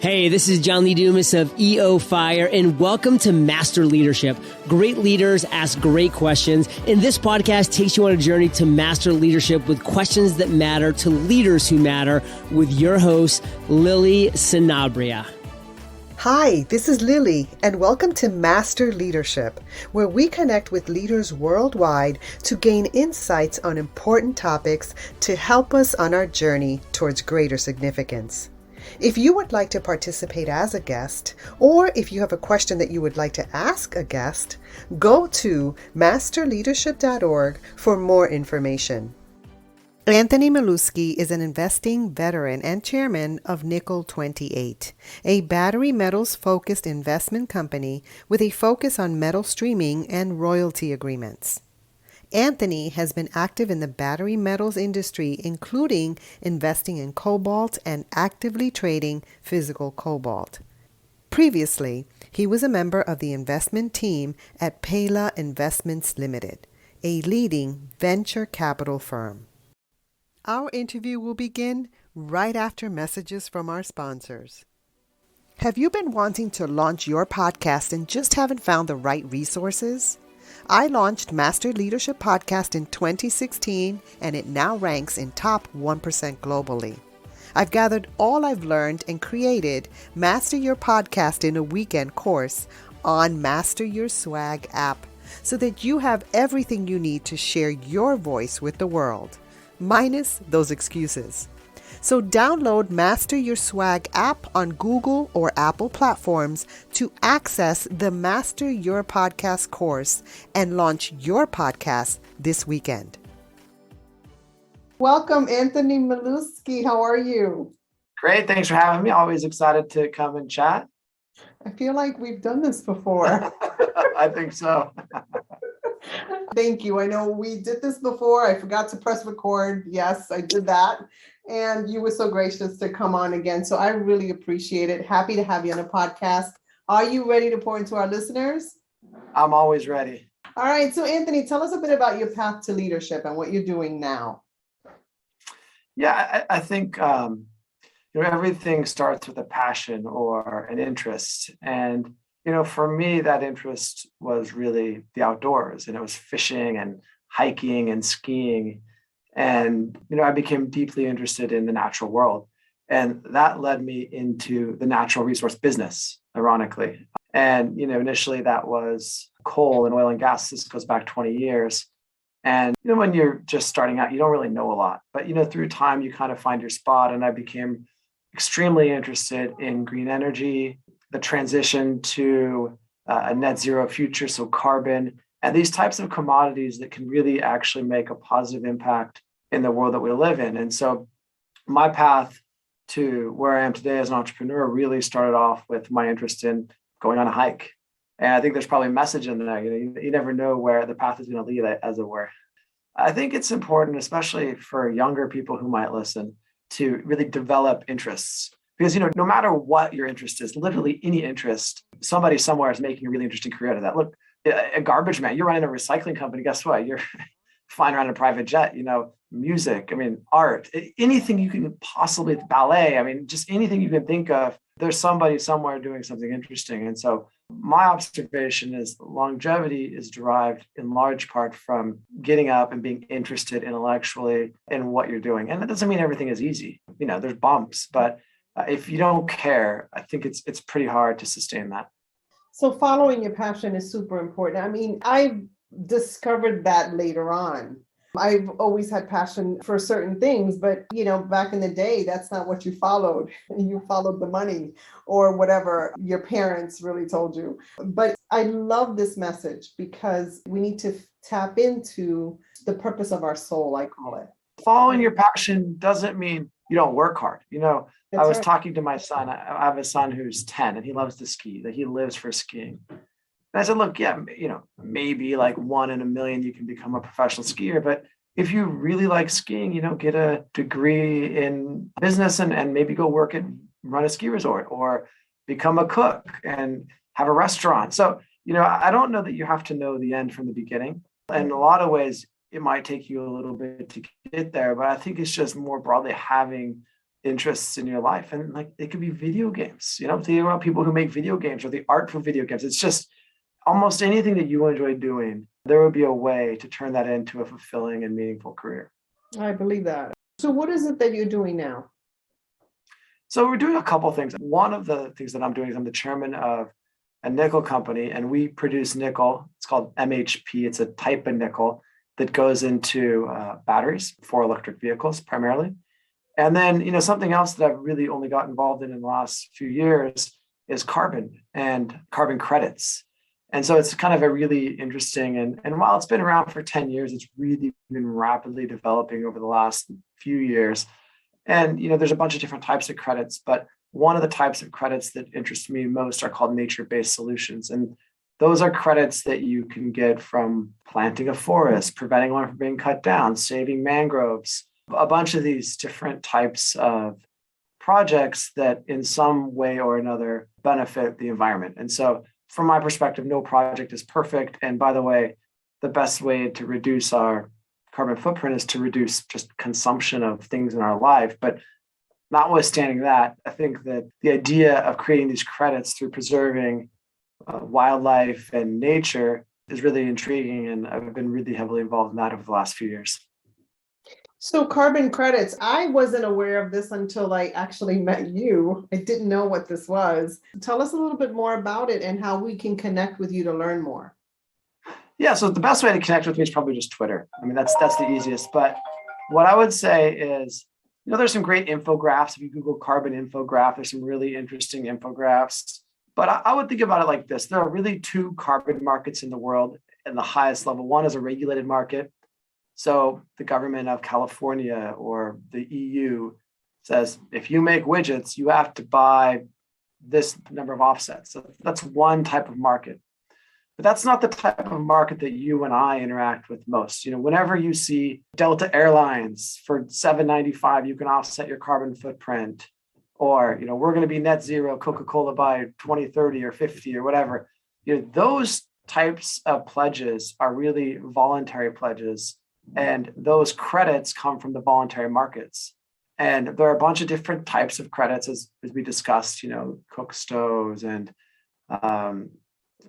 Hey, this is John Lee Dumas of EO Fire, and welcome to Master Leadership. Great leaders ask great questions, and this podcast takes you on a journey to master leadership with questions that matter to leaders who matter with your host, Lily Sanabria. Hi, this is Lily, and welcome to Master Leadership, where we connect with leaders worldwide to gain insights on important topics to help us on our journey towards greater significance. If you would like to participate as a guest, or if you have a question that you would like to ask a guest, go to masterleadership.org for more information. Anthony Milewski is an investing veteran and chairman of Nickel 28, a battery metals-focused investment company with a focus on metal streaming and royalty agreements. Anthony has been active in the battery metals industry, including investing in cobalt and actively trading physical cobalt. Previously, he was a member of the investment team at Pela Investments Limited, a leading venture capital firm. Our interview will begin right after messages from our sponsors. Have you been wanting to launch your podcast and just haven't found the right resources? I launched Master Leadership Podcast in 2016, and it now ranks in top 1% globally. I've gathered all I've learned and created Master Your Podcast in a Weekend course on Master Your Swag app so that you have everything you need to share your voice with the world, minus those excuses. So download Master Your Swag app on Google or Apple platforms to access the Master Your Podcast course and launch your podcast this weekend. Welcome, Anthony Milewski. How are you? Great. Thanks for having me. Always excited to come and chat. I feel like we've done this before. I think so. Thank you. I know we did this before. I forgot to press record. Yes, I did that. And you were so gracious to come on again. So I really appreciate it. Happy to have you on the podcast. Are you ready to pour into our listeners? I'm always ready. All right. So Anthony, tell us a bit about your path to leadership and what you're doing now. Yeah, I think everything starts with a passion or an interest. And for me, that interest was really the outdoors, and it was fishing and hiking and skiing. And, I became deeply interested in the natural world. And that led me into the natural resource business, ironically. And, initially that was coal and oil and gas. This goes back 20 years. And, when you're just starting out, you don't really know a lot. But, through time, you kind of find your spot. And I became extremely interested in green energy, the transition to a net zero future, so carbon, and these types of commodities that can really actually make a positive impact in the world that we live in. And so my path to where I am today as an entrepreneur really started off with my interest in going on a hike. And I think there's probably a message in there. You never know where the path is going to lead, as it were. I think it's important, especially for younger people who might listen, to really develop interests. Because, no matter what your interest is, literally any interest, somebody somewhere is making a really interesting career out of that. Look, a garbage man, you're running a recycling company. Guess what? You're flying around in a private jet, music, art, anything you can possibly, ballet, just anything you can think of, there's somebody somewhere doing something interesting. And so my observation is longevity is derived in large part from getting up and being interested intellectually in what you're doing. And that doesn't mean everything is easy. There's bumps, but if you don't care, I think it's pretty hard to sustain that. So following your passion is super important. I discovered that later on. I've always had passion for certain things, but back in the day, that's not what you followed. You followed the money or whatever your parents really told you. But I love this message because we need to tap into the purpose of our soul, I call it. Following your passion doesn't mean you don't work hard. I was talking to my son. I have a son who's 10 and he loves to ski, that he lives for skiing. And I said, look, yeah, maybe like 1 in a million, you can become a professional skier. But if you really like skiing, get a degree in business and maybe go work and run a ski resort or become a cook and have a restaurant. So, I don't know that you have to know the end from the beginning. In a lot of ways, it might take you a little bit to get there, but I think it's just more broadly having interests in your life. And like it could be video games, think about people who make video games or the art for video games. It's just almost anything that you enjoy doing, there would be a way to turn that into a fulfilling and meaningful career. I believe that. So what is it that you're doing now? So we're doing a couple of things. One of the things that I'm doing is I'm the chairman of a nickel company, and we produce nickel. It's called MHP. It's a type of nickel that goes into batteries for electric vehicles primarily. And then, something else that I've really only got involved in the last few years is carbon and carbon credits. And so it's kind of a really interesting, and while it's been around for 10 years, it's really been rapidly developing over the last few years. And, there's a bunch of different types of credits, but one of the types of credits that interest me most are called nature-based solutions. And those are credits that you can get from planting a forest, preventing one from being cut down, saving mangroves, a bunch of these different types of projects that in some way or another benefit the environment. And so from my perspective, no project is perfect. And by the way, the best way to reduce our carbon footprint is to reduce just consumption of things in our life. But notwithstanding that, I think that the idea of creating these credits through preserving wildlife and nature is really intriguing. And I've been really heavily involved in that over the last few years. So carbon credits, I wasn't aware of this until I actually met you. I didn't know what this was. Tell us a little bit more about it and how we can connect with you to learn more. Yeah, so the best way to connect with me is probably just Twitter. I mean, that's the easiest. But what I would say is, there's some great infographics. If you Google carbon infograph, there's some really interesting infographics. But I would think about it like this. There are really two carbon markets in the world at the highest level. One is a regulated market. So the government of California or the EU says, if you make widgets, you have to buy this number of offsets. So that's one type of market. But that's not the type of market that you and I interact with most. Whenever you see Delta Airlines for $7.95, you can offset your carbon footprint. Or, we're going to be net zero Coca-Cola by 2030 or 50 or whatever. Those types of pledges are really voluntary pledges. And those credits come from the voluntary markets. And there are a bunch of different types of credits, as we discussed, cook stoves and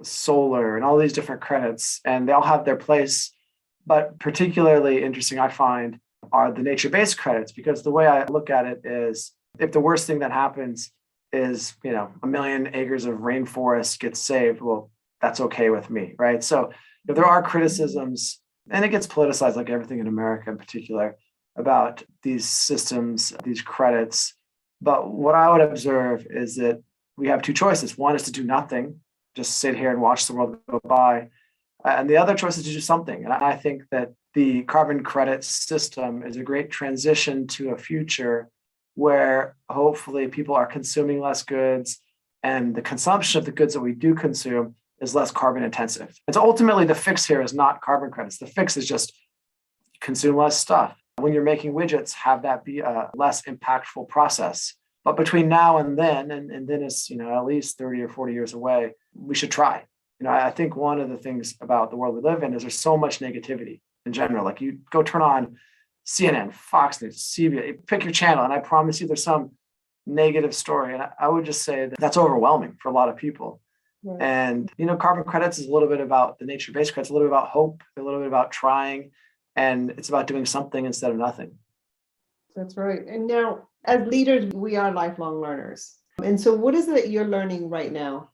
solar and all these different credits, and they all have their place. But particularly interesting, I find, are the nature-based credits, because the way I look at it is, if the worst thing that happens is, 1 million acres of rainforest gets saved, well, that's okay with me, right? So if there are criticisms, and it gets politicized like everything in America in particular, about these systems, these credits. But what I would observe is that we have two choices. One is to do nothing, just sit here and watch the world go by. And the other choice is to do something. And I think that the carbon credit system is a great transition to a future where hopefully people are consuming less goods, and the consumption of the goods that we do consume is less carbon intensive. And so ultimately the fix here is not carbon credits. The fix is just consume less stuff. When you're making widgets, have that be a less impactful process. But between now and then it's, at least 30 or 40 years away, we should try. I think one of the things about the world we live in is there's so much negativity in general. Like you go turn on CNN, Fox News, CBS, pick your channel, and I promise you there's some negative story. And I would just say that that's overwhelming for a lot of people. Right. And, carbon credits is a little bit about the nature-based credits, a little bit about hope, a little bit about trying, and it's about doing something instead of nothing. That's right. And now, as leaders, we are lifelong learners. And so what is it that you're learning right now?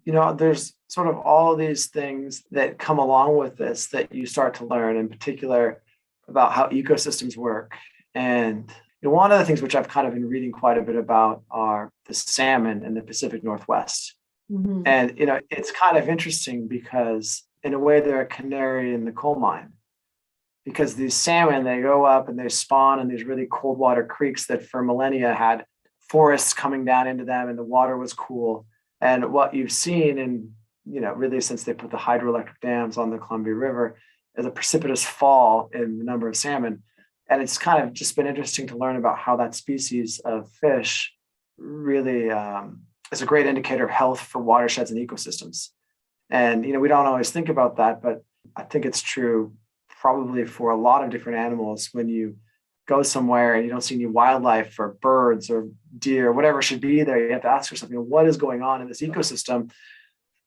There's sort of all these things that come along with this that you start to learn, in particular about how ecosystems work. And one of the things which I've kind of been reading quite a bit about are the salmon in the Pacific Northwest. Mm-hmm. And, it's kind of interesting because in a way they're a canary in the coal mine, because these salmon, they go up and they spawn in these really cold water creeks that for millennia had forests coming down into them and the water was cool. And what you've seen in, really since they put the hydroelectric dams on the Columbia River is a precipitous fall in the number of salmon. And it's kind of just been interesting to learn about how that species of fish really is a great indicator of health for watersheds and ecosystems. And, we don't always think about that, but I think it's true probably for a lot of different animals. When you go somewhere and you don't see any wildlife or birds or deer, whatever should be there, you have to ask yourself, what is going on in this ecosystem?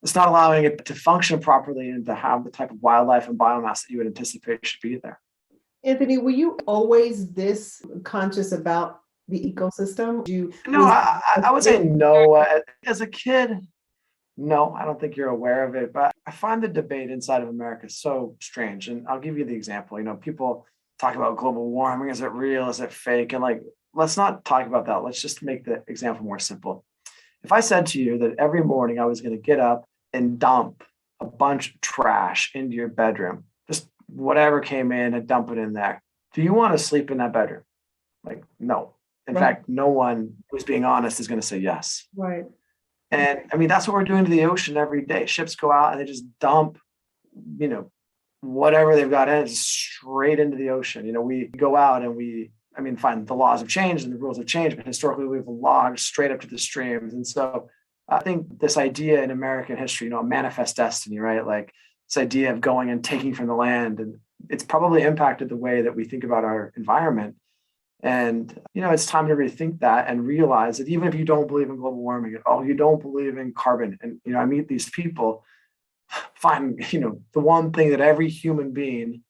It's not allowing it to function properly and to have the type of wildlife and biomass that you would anticipate should be there. Anthony, were you always this conscious about the ecosystem? No, I would say no. As a kid, no, I don't think you're aware of it. But I find the debate inside of America so strange. And I'll give you the example. People talk about global warming. Is it real? Is it fake? And let's not talk about that. Let's just make the example more simple. If I said to you that every morning I was going to get up and dump a bunch of trash into your bedroom, just whatever came in and dump it in there, do you want to sleep in that bedroom? No. In fact, no one who's being honest is going to say yes. Right. And I mean, that's what we're doing to the ocean every day. Ships go out and they just dump, whatever they've got in it straight into the ocean. We go out and fine, the laws have changed and the rules have changed, but historically we've logged straight up to the streams. And so I think this idea in American history, a manifest destiny, right? This idea of going and taking from the land, and it's probably impacted the way that we think about our environment. And, it's time to rethink that and realize that even if you don't believe in global warming at all, you don't believe in carbon. And, I meet these people, find, the one thing that every human being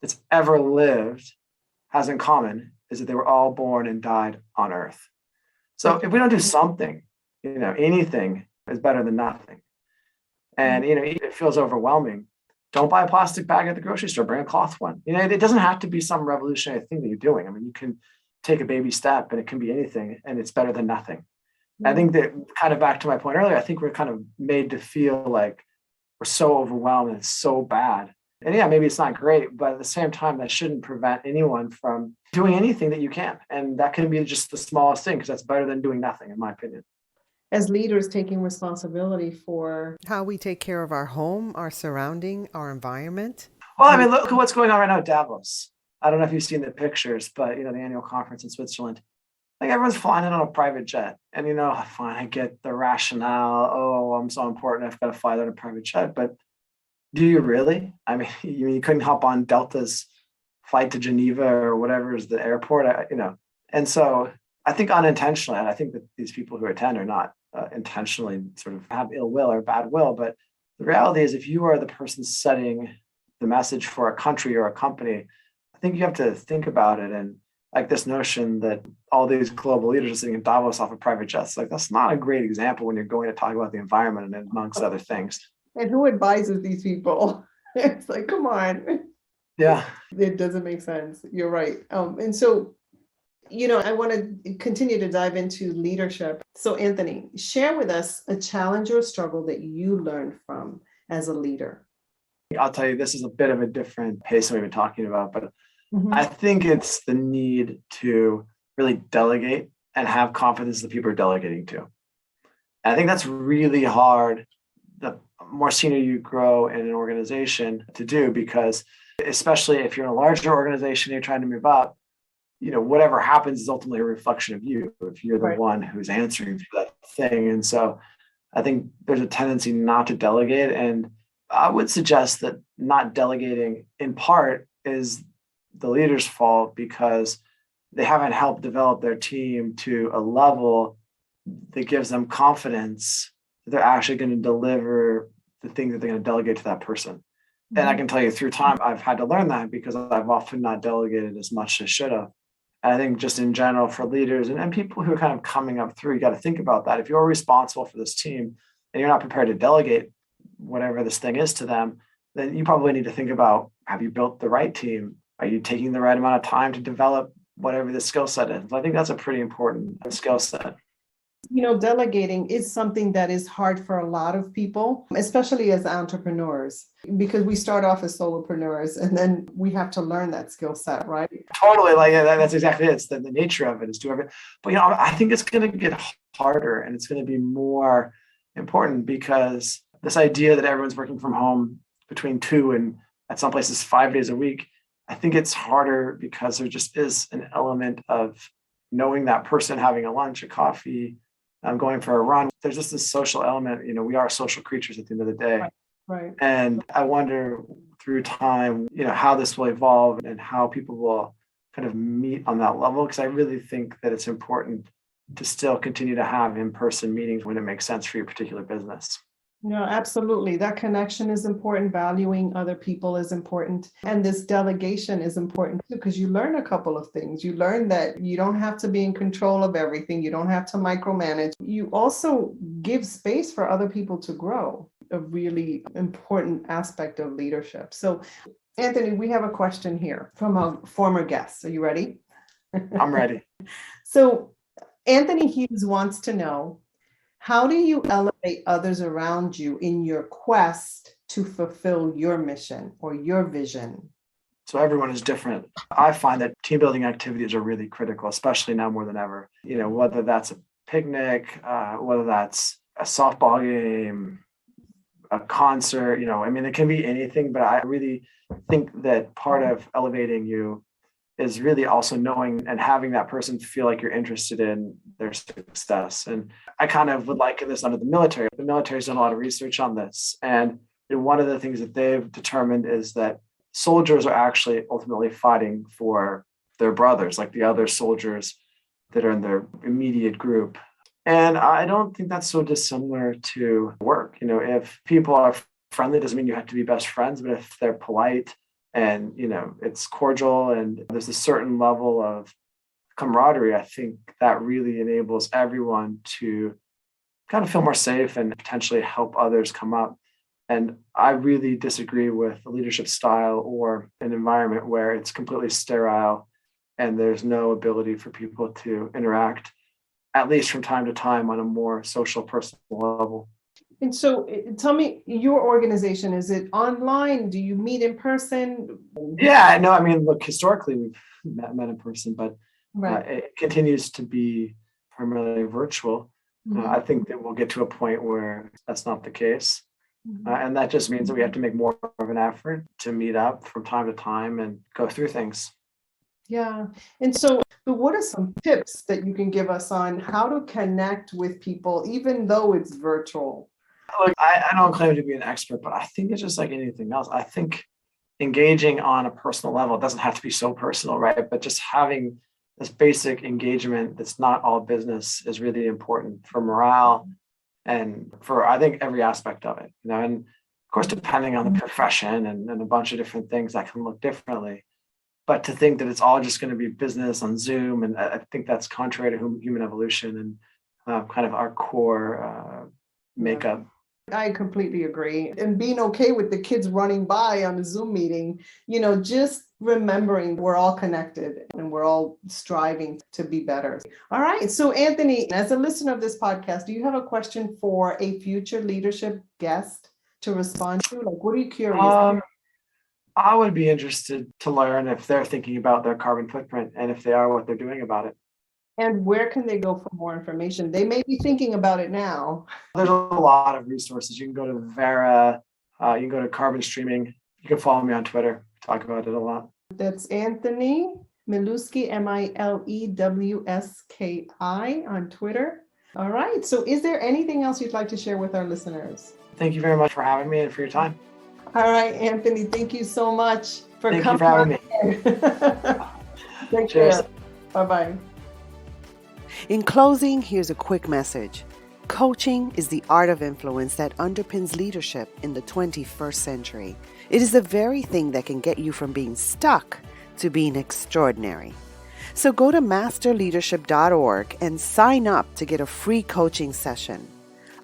that's ever lived has in common is that they were all born and died on Earth. So if we don't do something, anything is better than nothing. And, it feels overwhelming. Don't buy a plastic bag at the grocery store, bring a cloth one. It doesn't have to be some revolutionary thing that you're doing. I mean, you can take a baby step and it can be anything and it's better than nothing. Mm-hmm. I think that kind of back to my point earlier, I think we're kind of made to feel like we're so overwhelmed and it's so bad. And yeah, maybe it's not great, but at the same time, that shouldn't prevent anyone from doing anything that you can. And that can be just the smallest thing, because that's better than doing nothing, in my opinion. As leaders, taking responsibility for how we take care of our home, our surrounding, our environment. Well, I mean, look at what's going on right now at Davos. I don't know if you've seen the pictures, but, the annual conference in Switzerland, everyone's flying in on a private jet. And, fine, I get the rationale. Oh, I'm so important, I've got to fly on a private jet. But do you really? I mean, you couldn't hop on Delta's flight to Geneva or whatever is the airport, And so I think unintentionally, and I think that these people who attend are not intentionally sort of have ill will or bad will, but the reality is if you are the person setting the message for a country or a company, I think you have to think about it. And this notion that all these global leaders are sitting in Davos off of private jets, that's not a great example when you're going to talk about the environment and amongst other things. And who advises these people? It's come on. Yeah. It doesn't make sense. You're right. And so, I want to continue to dive into leadership. So Anthony, share with us a challenge or struggle that you learned from as a leader. I'll tell you, this is a bit of a different pace than we've been talking about, but Mm-hmm. I think it's the need to really delegate and have confidence in the people you're delegating to. And I think that's really hard the more senior you grow in an organization to do, because especially if you're in a larger organization, you're trying to move up, whatever happens is ultimately a reflection of you, if you're the one who's answering for that thing. And so I think there's a tendency not to delegate. And I would suggest that not delegating in part is the leader's fault, because they haven't helped develop their team to a level that gives them confidence that they're actually going to deliver the thing that they're going to delegate to that person. Mm-hmm. And I can tell you through time, I've had to learn that because I've often not delegated as much as I should have. And I think just in general for leaders and people who are kind of coming up through, you got to think about that. If you're responsible for this team and you're not prepared to delegate whatever this thing is to them, then you probably need to think about, have you built the right team? Are you taking the right amount of time to develop whatever the skill set is? I think that's a pretty important skill set. Delegating is something that is hard for a lot of people, especially as entrepreneurs, because we start off as solopreneurs and then we have to learn that skill set, right? Totally. That's exactly it. It's the nature of it is to everything. But, I think it's going to get harder and it's going to be more important, because this idea that everyone's working from home between 2 and at some places 5 days a week, I think it's harder because there just is an element of knowing that person, having a lunch, a coffee, going for a run. There's just this social element. We are social creatures at the end of the day. Right. And I wonder through time, how this will evolve and how people will kind of meet on that level, because I really think that it's important to still continue to have in-person meetings when it makes sense for your particular business. No, absolutely. That connection is important. Valuing other people is important. And this delegation is important too, because you learn a couple of things. You learn that you don't have to be in control of everything. You don't have to micromanage. You also give space for other people to grow, a really important aspect of leadership. So, Anthony, we have a question here from a former guest. Are you ready? I'm ready. So, Anthony Hughes wants to know, how do you elevate others around you in your quest to fulfill your mission or your vision? So everyone is different. I find that team building activities are really critical, especially now more than ever. Whether that's a picnic, whether that's a softball game, a concert, it can be anything, but I really think that part of elevating you is really also knowing and having that person feel like you're interested in their success. And I kind of would liken this under the military. The military's done a lot of research on this. And one of the things that they've determined is that soldiers are actually ultimately fighting for their brothers, like the other soldiers that are in their immediate group. And I don't think that's so dissimilar to work. If people are friendly, doesn't mean you have to be best friends, but if they're polite, and, it's cordial and there's a certain level of camaraderie, I think that really enables everyone to kind of feel more safe and potentially help others come up. And I really disagree with a leadership style or an environment where it's completely sterile and there's no ability for people to interact, at least from time to time, on a more social, personal level. And so tell me, your organization, is it online? Do you meet in person? Yeah, no, look, historically we've met in person, but right. It continues to be primarily virtual. Mm-hmm. I think that we'll get to a point where that's not the case. Mm-hmm. And that just means that we have to make more of an effort to meet up from time to time and go through things. Yeah. And so what are some tips that you can give us on how to connect with people, even though it's virtual? Look, I don't claim to be an expert, but I think it's just like anything else. I think engaging on a personal level, it doesn't have to be so personal, right? But just having this basic engagement that's not all business is really important for morale and for, I think, every aspect of it. And of course, depending on the profession and a bunch of different things, that can look differently. But to think that it's all just going to be business on Zoom, and I think that's contrary to human evolution and kind of our core makeup. I completely agree. And being okay with the kids running by on a Zoom meeting, just remembering we're all connected and we're all striving to be better. All right. So Anthony, as a listener of this podcast, do you have a question for a future leadership guest to respond to? Like, what are you curious? I would be interested to learn if they're thinking about their carbon footprint, and if they are, what they're doing about it. And where can they go for more information? They may be thinking about it now. There's a lot of resources. You can go to Vera, you can go to Carbon Streaming. You can follow me on Twitter. Talk about it a lot. That's Anthony Milewski, Milewski on Twitter. All right. So is there anything else you'd like to share with our listeners? Thank you very much for having me and for your time. All right, Anthony, thank you so much for coming. Thank you for having me. Take care. Bye-bye. In closing, here's a quick message. Coaching is the art of influence that underpins leadership in the 21st century. It is the very thing that can get you from being stuck to being extraordinary. So go to masterleadership.org and sign up to get a free coaching session.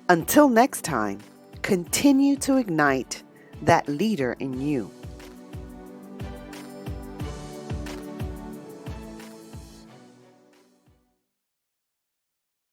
Until next time, continue to ignite that leader in you.